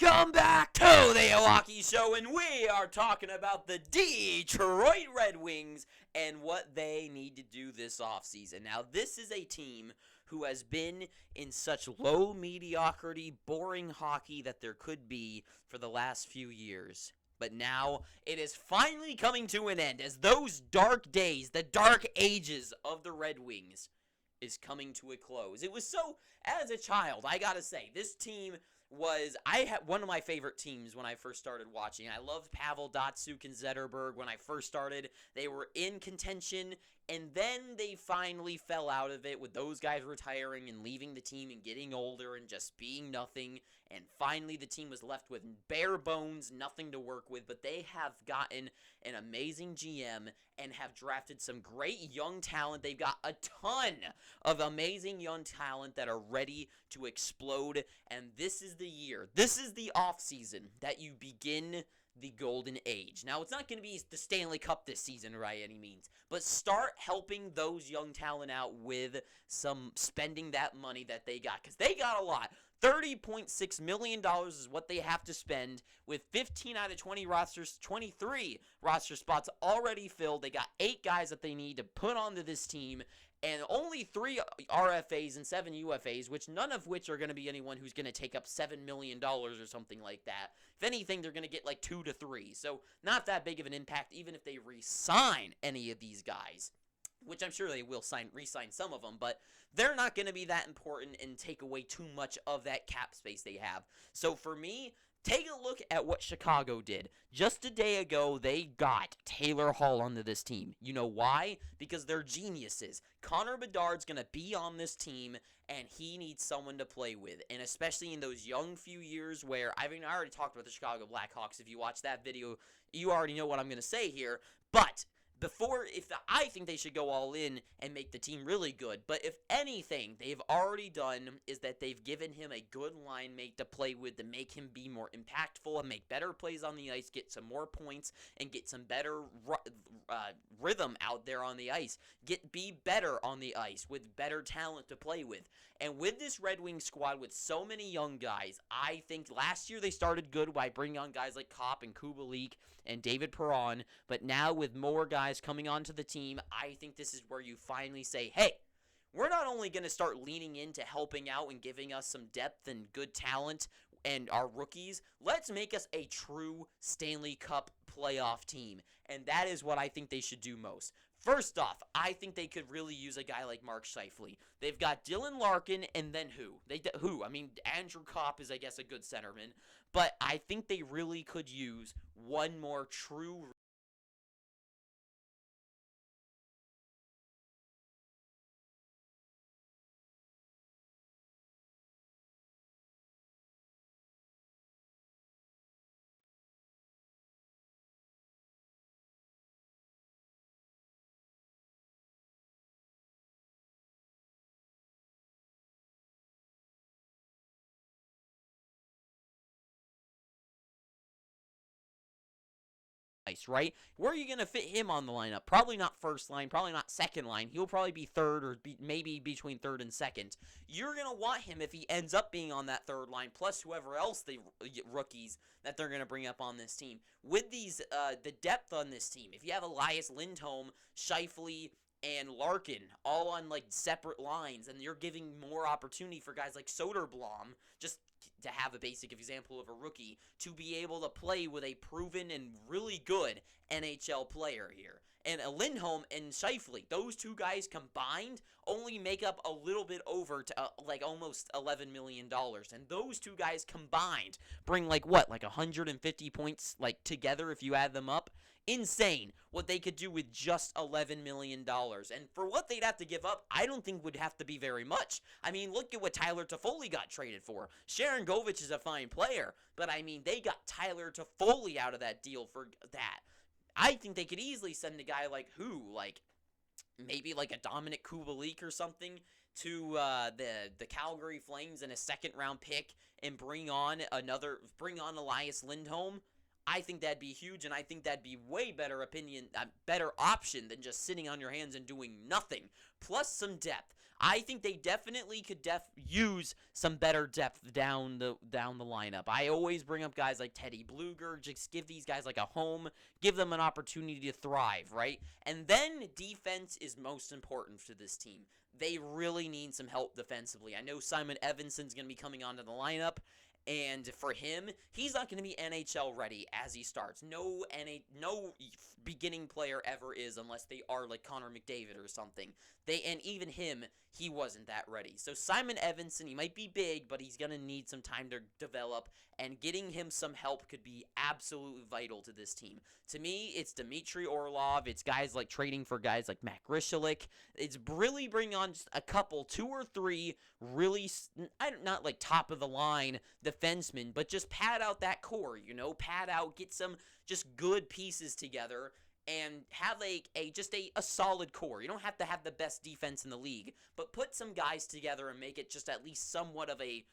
Welcome back to the Milwaukee Show, and we are talking about the Detroit Red Wings and what they need to do this offseason. Now, this is a team who has been in such low mediocrity, boring hockey that there could be for the last few years. But now it is finally coming to an end as those dark days, the dark ages of the Red Wings, is coming to a close. It was so, as a child, I gotta say, this team I had one of my favorite teams when I first started watching. I loved Pavel Datsyuk and Zetterberg when I first started. They were in contention, and then they finally fell out of it with those guys retiring and leaving the team and getting older and just being nothing. And finally the team was left with bare bones, nothing to work with. But they have gotten an amazing GM and have drafted some great young talent. They've got a ton of amazing young talent that are ready to explode. And this is the year, this is the offseason that you begin the golden age. Now, it's not going to be the Stanley Cup this season by any means, but start helping those young talent out with some spending that money that they got, because they got a lot. $30.6 million is what they have to spend, with 15 out of 23 roster spots already filled. They got 8 guys that they need to put onto this team, and only 3 RFAs and 7 UFAs, which none of which are going to be anyone who's going to take up $7 million or something like that. If anything, they're going to get like 2 to 3. So not that big of an impact, even if they re-sign any of these guys, which I'm sure they will re-sign some of them, but they're not going to be that important and take away too much of that cap space they have. So for me, take a look at what Chicago did. Just a day ago, they got Taylor Hall onto this team. You know why? Because they're geniuses. Connor Bedard's going to be on this team, and he needs someone to play with. And especially in those young few years where, I already talked about the Chicago Blackhawks. If you watch that video, you already know what I'm going to say here. But I think they should go all in and make the team really good. But if anything they've already done is that they've given him a good line mate to play with to make him be more impactful and make better plays on the ice, get some more points, and get some better rhythm out there on the ice. Be better on the ice with better talent to play with. And with this Red Wings squad with so many young guys, I think last year they started good by bringing on guys like Kopp and Kubalik and David Perron, but now with more guys coming onto the team, I think this is where you finally say, hey, we're not only going to start leaning into helping out and giving us some depth and good talent and our rookies, let's make us a true Stanley Cup playoff team. And that is what I think they should do most. First off, I think they could really use a guy like Mark Scheifele. They've got Dylan Larkin, and then who? I mean, Andrew Kopp is, I guess, a good centerman. But I think they really could use one more true right? Where are you going to fit him on the lineup? Probably not first line, probably not second line. He'll probably be third or maybe between third and second. You're going to want him if he ends up being on that third line, plus whoever else the rookies that they're going to bring up on this team. With these, the depth on this team, if you have Elias Lindholm, Scheifele, and Larkin all on like separate lines, and you're giving more opportunity for guys like Soderblom, just to have a basic example of a rookie, to be able to play with a proven and really good NHL player here. And Lindholm and Scheifele, those two guys combined only make up a little bit over to like almost $11 million. And those two guys combined bring like 150 points like together if you add them up. Insane what they could do with just $11 million. And for what they'd have to give up, I don't think would have to be very much. I mean, look at what Tyler Toffoli got traded for. Sharon Govich is a fine player, but I mean, they got Tyler Toffoli out of that deal for that. I think they could easily send a guy like maybe like a Dominic Kubalik or something to the Calgary Flames in a second round pick and bring on Elias Lindholm. I think that'd be huge, and I think that'd be way better option than just sitting on your hands and doing nothing. Plus some depth. I think they definitely could use some better depth down the lineup. I always bring up guys like Teddy Bluger. Just give these guys like a home, give them an opportunity to thrive, right? And then defense is most important to this team. They really need some help defensively. I know Simon Evanson's going to be coming onto the lineup. And for him, he's not going to be NHL ready as he starts. No beginning player ever is unless they are like Connor McDavid or something. And even him, he wasn't that ready. So Simon Evanson, he might be big, but he's going to need some time to develop, and getting him some help could be absolutely vital to this team. To me, it's Dmitry Orlov. It's guys like trading for guys like Matt Grishalik. It's really bring on just a couple, 2 or 3 really, not like top of the line defensemen, but just pad out that core, pad out, get some just good pieces together, and have a solid core. You don't have to have the best defense in the league, but put some guys together and make it just at least somewhat of a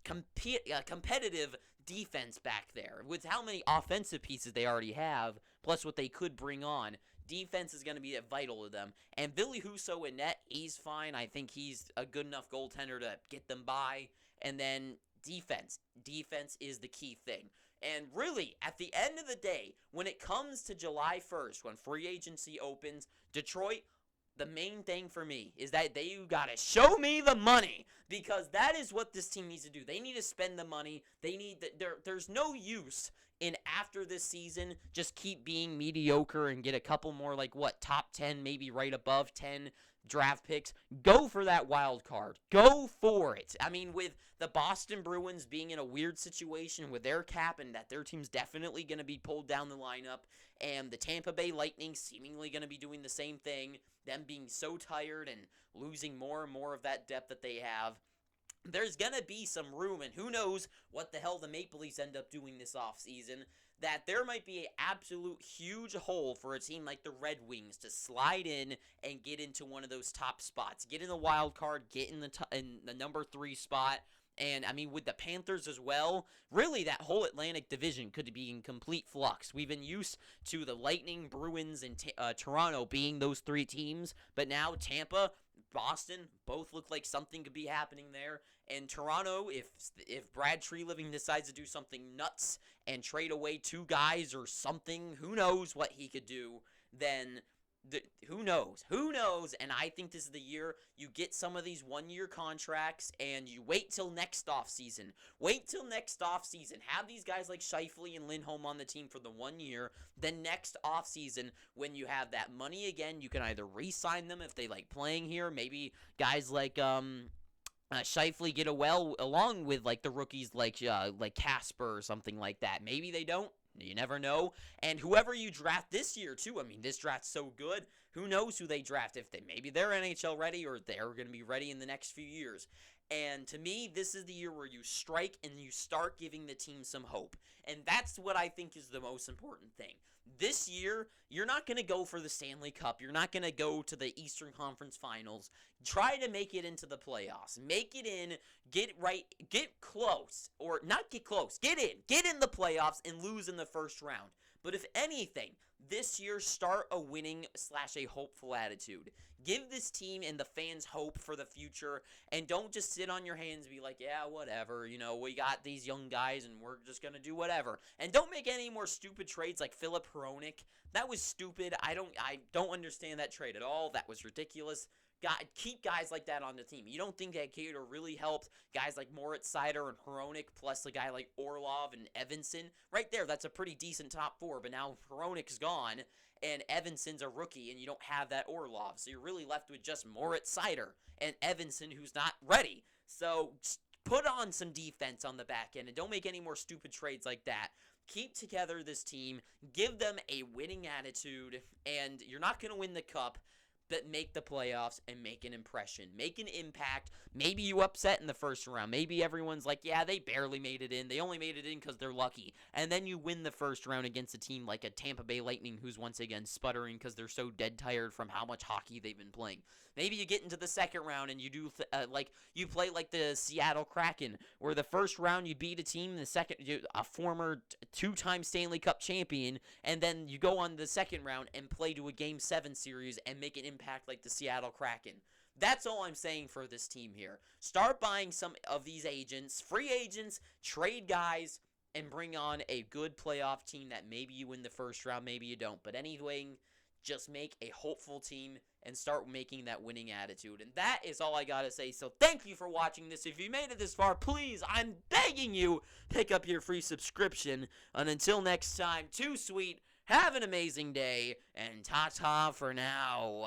competitive defense back there. With how many offensive pieces they already have, plus what they could bring on, defense is going to be vital to them. And Billy Husso in net, he's fine. I think he's a good enough goaltender to get them by. And then defense. Defense is the key thing. And really, at the end of the day, when it comes to July 1st, when free agency opens, Detroit, the main thing for me is that they got to show me the money, because that is what this team needs to do. They need to spend the money. There's no use in, after this season, just keep being mediocre and get a couple more top 10, maybe right above 10 draft picks. Go for that wild card. Go for it. I mean, with the Boston Bruins being in a weird situation with their cap, and that their team's definitely going to be pulled down the lineup, and the Tampa Bay Lightning seemingly going to be doing the same thing, them being so tired and losing more and more of that depth that they have, there's going to be some room, and who knows what the hell the Maple Leafs end up doing this offseason, that there might be an absolute huge hole for a team like the Red Wings to slide in and get into one of those top spots. Get in the wild card, get in the number 3 spot. And, I mean, with the Panthers as well, really that whole Atlantic division could be in complete flux. We've been used to the Lightning, Bruins, and Toronto being those 3 teams, but now Tampa, Boston, both look like something could be happening there. And Toronto, if Brad Treliving decides to do something nuts and trade away 2 guys or something, who knows what he could do, then who knows? Who knows? And I think this is the year you get some of these 1-year contracts, and you wait till next offseason. Wait till next offseason. Have these guys like Scheifele and Lindholm on the team for the 1 year. Then next offseason, when you have that money again, you can either re-sign them if they like playing here. Maybe guys like Scheifele get along with like the rookies like Casper or something like that. Maybe they don't. You never know. And whoever you draft this year, too, I mean, this draft's so good. Who knows who they draft? Maybe they're NHL ready, or they're going to be ready in the next few years. And to me, this is the year where you strike and you start giving the team some hope. And that's what I think is the most important thing. This year, you're not going to go for the Stanley Cup. You're not going to go to the Eastern Conference Finals. Try to make it into the playoffs. Make it in, get close, or not get close, get in the playoffs and lose in the first round. But if anything, this year, start a winning / a hopeful attitude. Give this team and the fans hope for the future, and don't just sit on your hands and be like, yeah, whatever, we got these young guys and we're just going to do whatever. And don't make any more stupid trades like Philip Hronik. That was stupid. I don't understand that trade at all. That was ridiculous. Keep guys like that on the team. You don't think that Gator really helped guys like Moritz Seider and Hronik, plus a guy like Orlov and Evanson? Right there, that's a pretty decent top 4, but now Hronik's gone, and Evanson's a rookie, and you don't have that Orlov. So you're really left with just Moritz Seider and Evanson, who's not ready. So put on some defense on the back end, and don't make any more stupid trades like that. Keep together this team. Give them a winning attitude, and you're not going to win the cup, that make the playoffs and make an impression, make an impact. Maybe you upset in the first round. Maybe everyone's like, yeah, they barely made it in. They only made it in because they're lucky. And then you win the first round against a team like a Tampa Bay Lightning who's once again sputtering because they're so dead tired from how much hockey they've been playing. Maybe you get into the second round and you do like you play like the Seattle Kraken, where the first round you beat a team, the second a former two-time Stanley Cup champion, and then you go on the second round and play to a Game 7 series and make an impact like the Seattle Kraken. That's all I'm saying for this team here. Start buying some of these agents, free agents, trade guys, and bring on a good playoff team that maybe you win the first round, maybe you don't. But anyway, just make a hopeful team and start making that winning attitude. And that is all I gotta say. So thank you for watching this. If you made it this far, please, I'm begging you, pick up your free subscription. And until next time, too sweet, have an amazing day, and ta-ta for now.